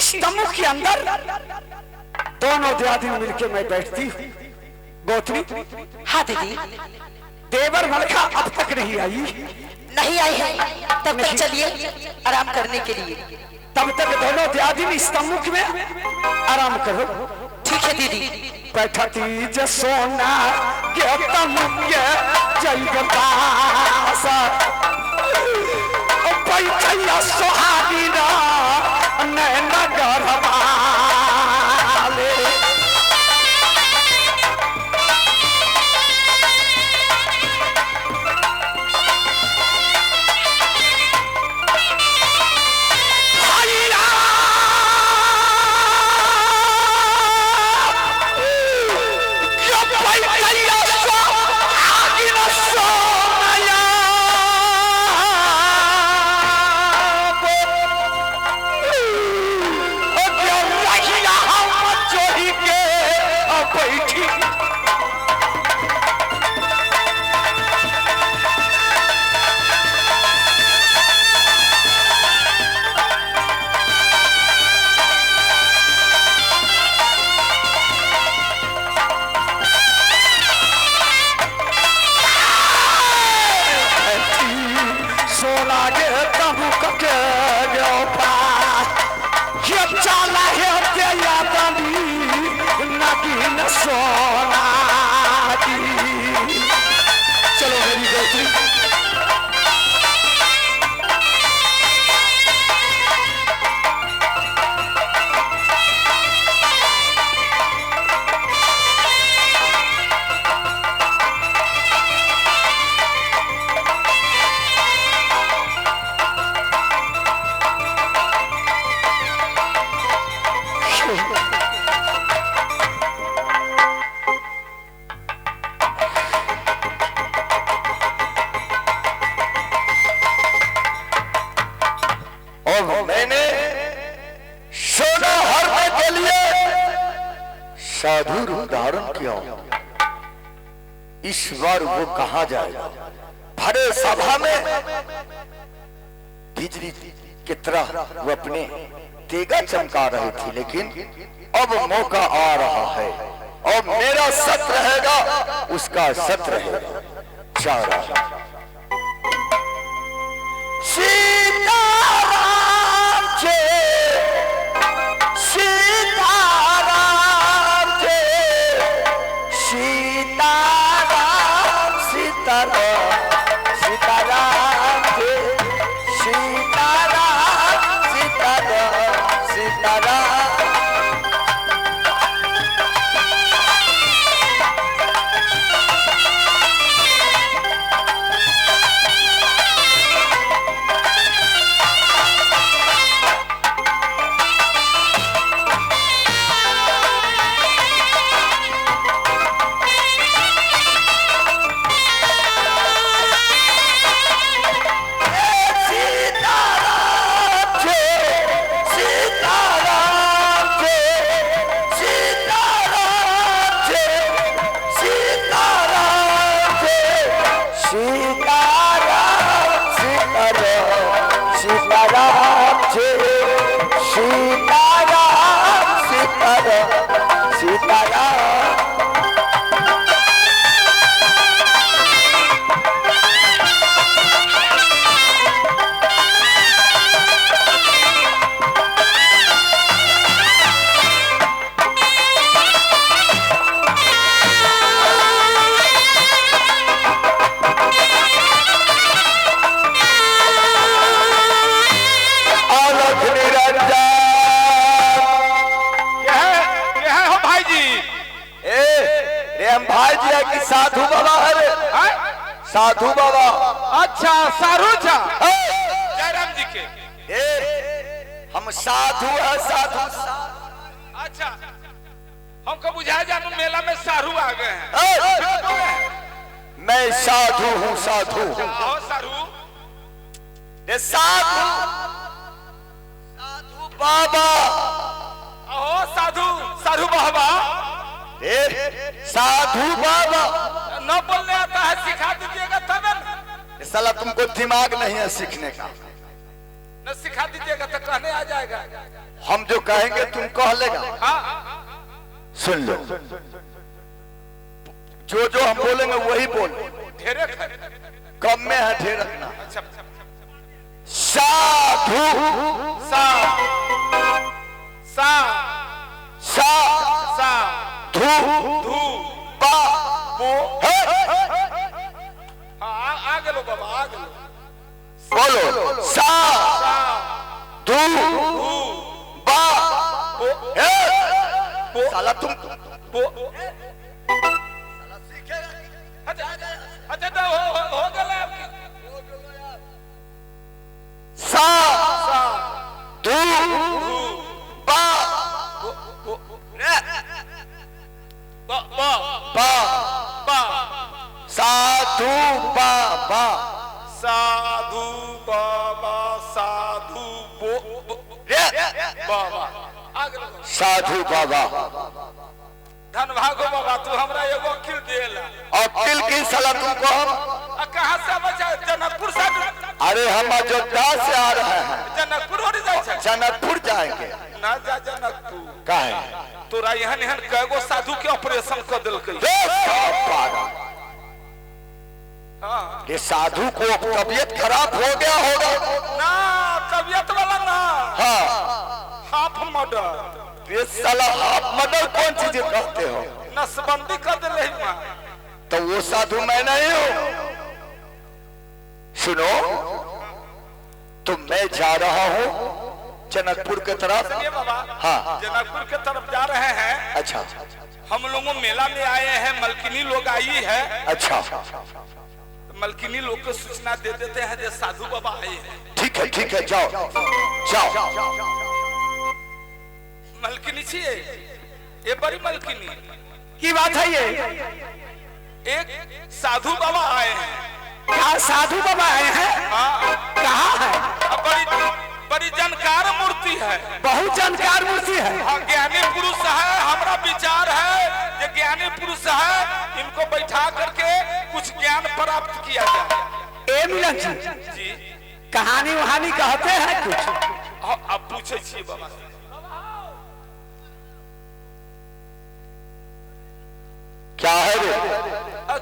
इस तंबू के अंदर दोनों दयादी मिलके मैं बैठती हूँ। गोत्री। हाँ दीदी। देवर मलका अब तक नहीं आई। नहीं आई है, तब तक चलिए आराम करने के लिए। तब तक दोनों दयादी इस तंबू में आराम करो। ठीक है दीदी। बैठती जो सोना के तंबू के जयगतास बैठैया सोहागी ना नैन गरबा सोना चलो मेरी गोत्री। साधु रूप धारण किया। ईश्वर वो कहा जाएगा। भरे सभा में बिजली की तरह वो अपने तेगा चमका रहे थे, लेकिन अब मौका आ रहा है। अब मेरा सत्र रहेगा, उसका सत्र रहेगा। चारा सीताराम जय सीताराम जय सीताराम सीताराम सीताराम जय सीताराम सीताराम सीताराम। साधु बाबा है। साधु बाबा। अच्छा सारू झा जयराम जी के। हम साधु है साधु। अच्छा हमको बुझाया जानू मेला में सारू आ गए हैं। मैं साधु हूँ साधु। सारू साधु साधु बाबा। ओहो साधु साधु बाबा। साधु बाबा न बोलने आता है, सिखा दीजिएगा तब न। साला तुमको दिमाग नहीं है सीखने का। न सिखा दीजिएगा तो कहने आ जाएगा। हम जो कहेंगे तुम कह लेगा। हाँ सुन लो, जो जो हम बोलेंगे वही बोल। ढेरे कम में है ढेर रखना। अच्छा साधु सा सा सा सा धू धू बा बो है। हाँ आ गेलो बाबा आ गेलो। बोलो सा सा धू धू बा बो है। बो साला तुम बो अच्छा अच्छा तो हो गया आपकी। सा सा धू धू बा बो बो बा बा बा बा साधु बा बा साधु बाबा साधु बो बाबा आ गेलो। साधु बाबा। धन भागो बाबा तू हमरा एगो वकील देला। अकिल की सलाह तुमको हम। कहां से बचा जनकपुर से? अरे हम अयोध्या से आ रहे हैं, जनकपुर हो जाए छे। जनकपुर जाएंगे। ना जा जनकपुर काहे? तोरा यहन यहन कएगो साधु के ऑपरेशन कर देलकै। हां ये साधु को तबीयत खराब हो गया होगा ना तबीयत वाला ना। हाँ हाफ मर्डर ये साला आप मदर कौन चीज कहते हो? नसबंदी कर दे रही मां। तो वो साधु मैं नहीं हूँ। सुनो, तो मैं जा रहा हूँ जनकपुर के तरफ। सुनिए बाबा हाँ जनकपुर के तरफ जा रहे हैं। अच्छा हम लोगों मेला में आए हैं, मलकिनी लोग आई है। अच्छा मलकिनी लोग को सूचना दे देते हैं जो साधु बाबा आए हैं। ठीक है जाओ जाओ। मलकिनी छिए ये बड़ी मलकिनी की बात है ये? एक साधु बाबा आए हैं। क्या साधु बाबा आए हैं? हाँ कहाँ है? बड़ी बड़ी जानकार मूर्ति है। बहुत जानकार मूर्ति है। हाँ ज्ञानी पुरुष है। हमारा विचार है ये ज्ञानी पुरुष है, इनको बैठा करके कुछ ज्ञान प्राप्त किया जाए। ए मिलन जी जी कहानी वहानी कहते हैं कुछ? अब पूछे छी बाबा से। क्या है रे?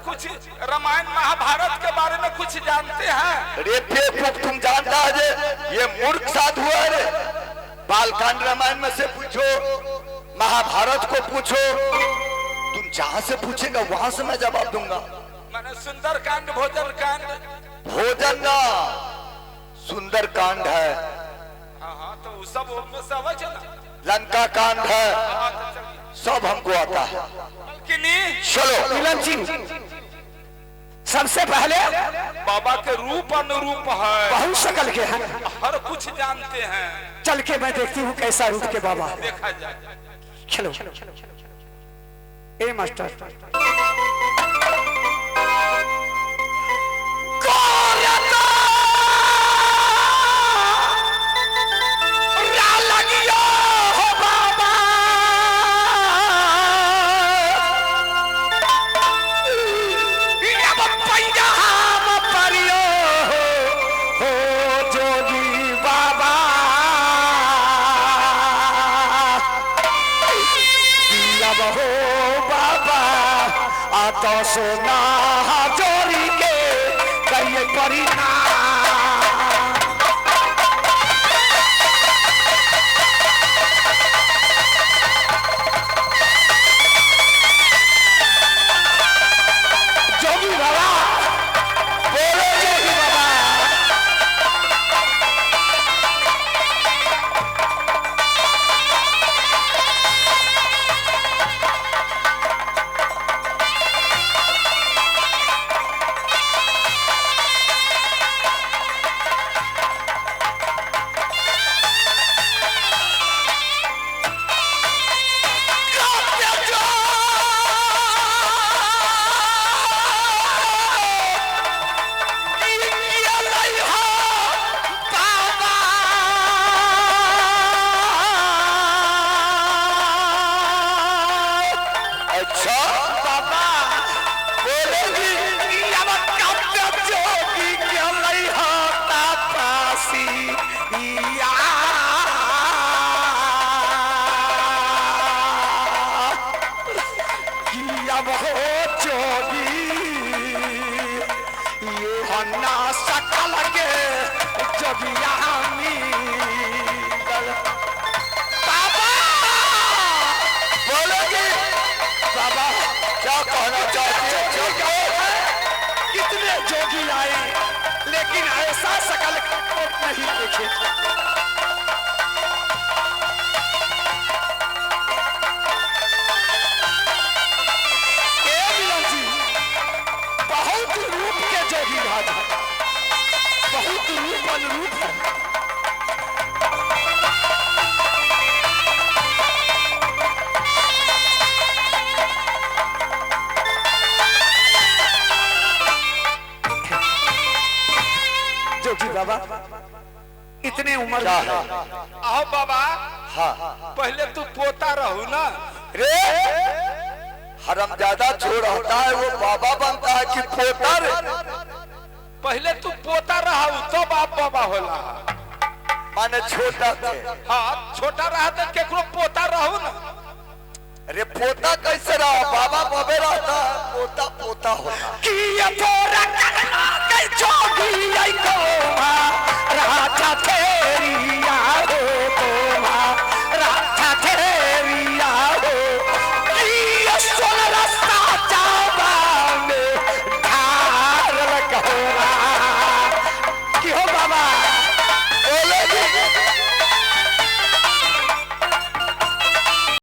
कुछ रामायण महाभारत के बारे में कुछ जानते हैं? रे बेवकूफ, तुम जानता है ये मूर्ख साधु है रे। बालकांड रामायण में से पूछो, महाभारत को पूछो, तुम जहां से पूछेगा वहां से मैं जवाब दूंगा। मैंने सुंदर कांड भोजन कांड। भोजन ना सुंदर कांड है। हाँ तो वो सब में सब है ना। लंका कांड है, हाँ, तो चलिए। सब हमको आता है। मलकिनी चलो मिलन जी सबसे पहले बाबा के रूप अनुरूप है, बहुत शकल के हैं। हर कुछ जानते हैं। चल के मैं देखती हूँ कैसा रूप के बाबा है। देखा जाए। चलो ए मास्टर तो सोना जोड़ी के करिए परिणाम। जोगी बाबा बोलो जोगी बाबा। अब हो जोगी ये हन्ना सकल के जोगिया बाबा बोलोगी बाबा क्या कहना चाहते हो? कितने जोगी आए लेकिन ऐसा सकल नहीं देखे। बहुत रूप के जोगी राज है, बहुत रूप अनुरूप है। जोगी बाबा इतने उम्र क्या है? आओ बाबा हाँ पहले तू पोता रहू ना। रे हरामजादा छोड़ होता है वो बाबा बनता है कि पोता रे? पहले तू पोता रहू तो बाप बाबा होला। माने छोटा थे। हाँ छोटा रहा तो केकरो पोता रहू ना। अरे पोता कैसे रहा? बाबा बबे रहता है, पोता पोता होता। कि ये तोरा